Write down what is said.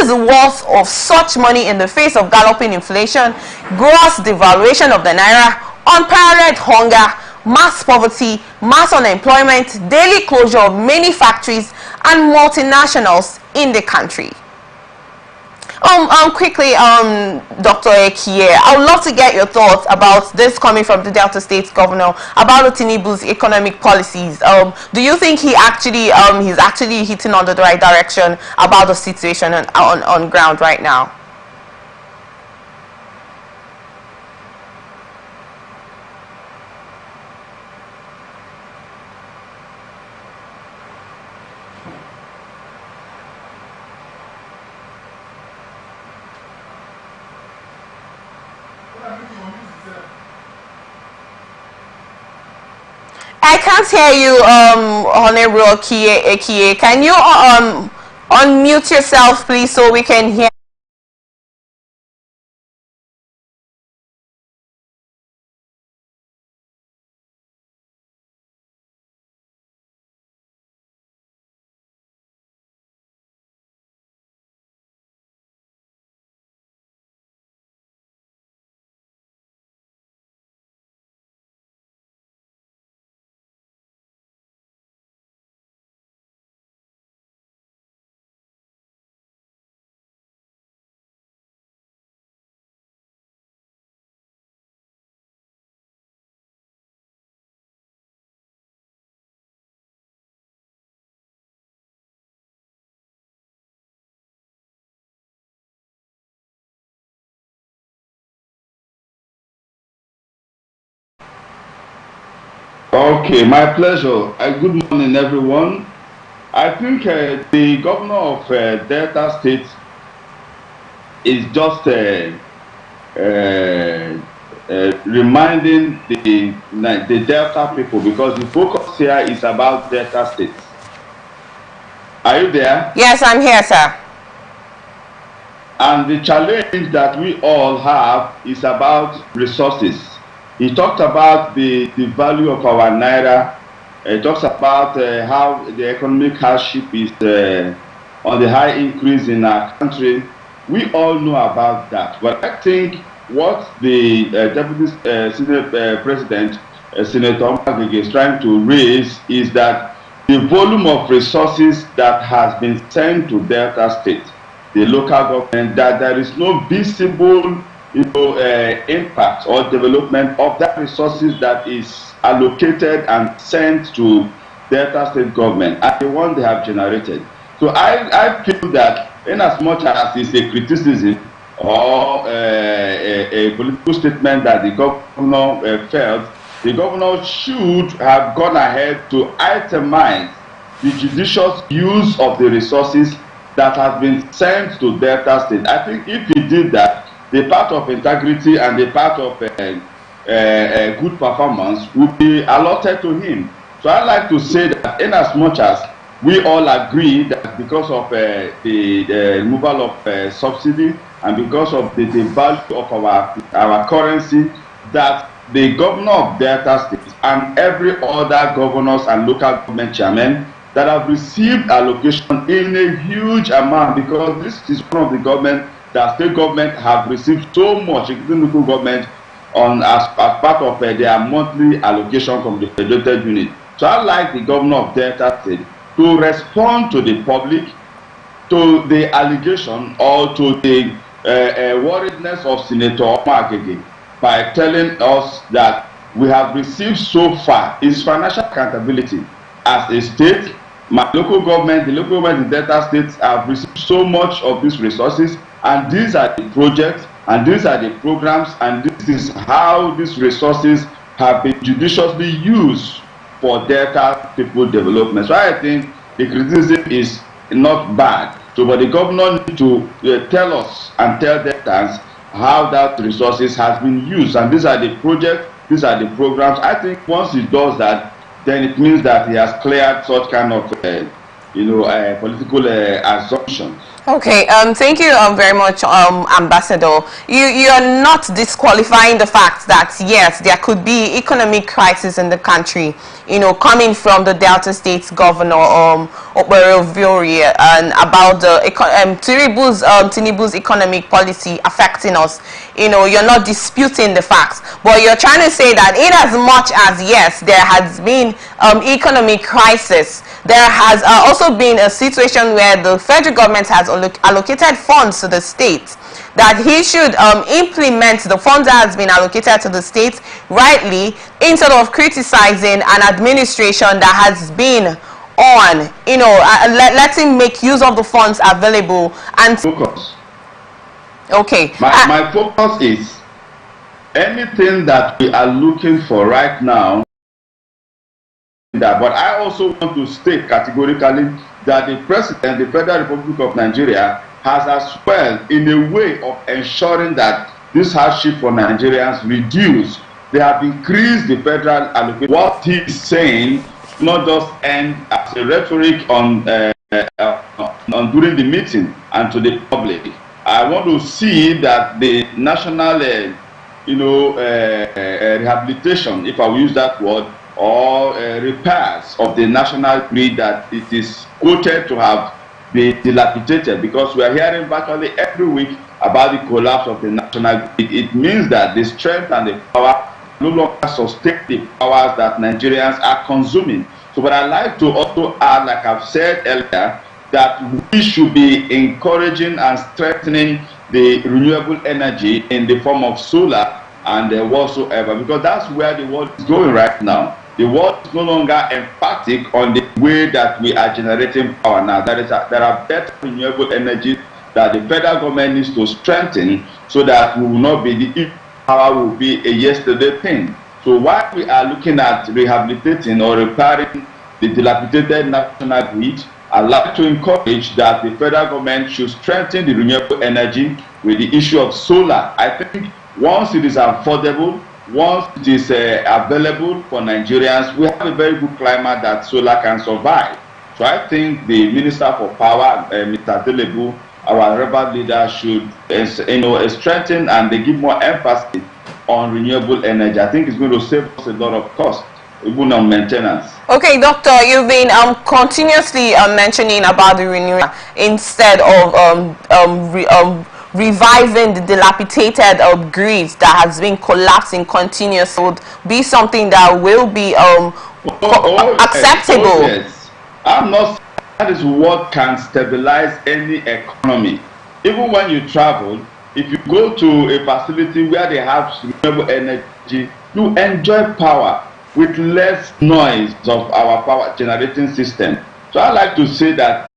is the worth of such money in the face of galloping inflation, gross devaluation of the naira, unparalleled hunger, mass poverty, mass unemployment, daily closure of many factories and multinationals in the country? Quickly, Dr. Ekie, I would love to get your thoughts about this coming from the Delta State Governor about Tinubu's economic policies. Do you think he's actually hitting on the right direction about the situation on ground right now? I can't hear you, Honorable Ekie. Can you unmute yourself, please, so we can hear? Okay, my pleasure. Good morning, everyone. I think the governor of Delta State is just reminding the Delta people, because the focus here is about Delta State. Are you there? Yes, I'm here, sir. And the challenge that we all have is about resources. He talked about the value of our naira. He talks about how the economic hardship is on the high increase in our country. We all know about that. But I think what the Deputy Senate President, Senator Omagege, is trying to raise is that the volume of resources that has been sent to Delta State, the local government, that there is no visible impact or development of that resources that is allocated and sent to Delta State government and the one they have generated. So I feel that in as much as it's a criticism or a political statement that the governor felt, the governor should have gone ahead to itemize the judicious use of the resources that have been sent to Delta State. I think if he did that, the part of integrity and the part of good performance would be allotted to him. So I like to say that in as much as we all agree that because of the removal of subsidy and because of the value of our currency, that the governor of Delta State and every other governors and local government chairmen that have received allocation in a huge amount, because this is one of the government that state government have received so much, including local government, as part of their monthly allocation from the federated unit. So I like the governor of Delta State to respond to the public, to the allegation or to the worriedness of Senator Omagege by telling us that we have received so far is financial accountability. As a state, my local government, the local government in Delta State have received so much of these resources, and these are the projects, and these are the programs, and this is how these resources have been judiciously used for Delta people development. So I think the criticism is not bad. So, but the governor needs to tell us and tell Deltans how that resources has been used, and these are the projects, these are the programs. I think once he does that, then it means that he has cleared such kind of political assumption. Okay, thank you very much, Ambassador. You are not disqualifying the fact that yes, there could be economic crisis in the country, you know, coming from the Delta State Governor Oberevori, and about the Tinubu's economic policy affecting us. You know, you're not disputing the facts, but you're trying to say that in as much as yes, there has been economic crisis, there has also been a situation where the federal government has allocated funds to the states, that he should implement the funds that has been allocated to the states rightly, instead of criticizing an administration that has been on, you know, let him make use of the funds available and focus. Okay. My focus is anything that we are looking for right now. But I also want to state categorically that the President, the Federal Republic of Nigeria, has as well in a way of ensuring that this hardship for Nigerians reduce. They have increased the federal allocation. What he is saying not just end as a rhetoric on during the meeting and to the public. I want to see that the national, rehabilitation, if I will use that word, or repairs of the national grid, that it is quoted to have been dilapidated, because we are hearing virtually every week about the collapse of the national grid. It means that the strength and the power no longer sustain the powers that Nigerians are consuming. So, but I'd like to also add, like I've said earlier, that we should be encouraging and strengthening the renewable energy in the form of solar and whatsoever, because that's where the world is going right now. The world is no longer emphatic on the way that we are generating power now. There are better renewable energies that the federal government needs to strengthen, so that we will not be the power will be a yesterday thing. So while we are looking at rehabilitating or repairing the dilapidated national grid, I'd like to encourage that the federal government should strengthen the renewable energy with the issue of solar. I think once it is affordable, once it is available for Nigerians, we have a very good climate that solar can survive. So I think the Minister for Power, Mr. Delebu, our rebel leader, should strengthen and they give more emphasis on renewable energy. I think it's going to save us a lot of cost, even on maintenance. Okay, Doctor, you've been continuously mentioning about the renewable instead of reviving the dilapidated grids that has been collapsing continuously. Would be something that will be acceptable. Yes. I'm not saying that is what can stabilize any economy. Even when you travel, if you go to a facility where they have renewable energy, you enjoy power with less noise of our power generating system. So I like to say that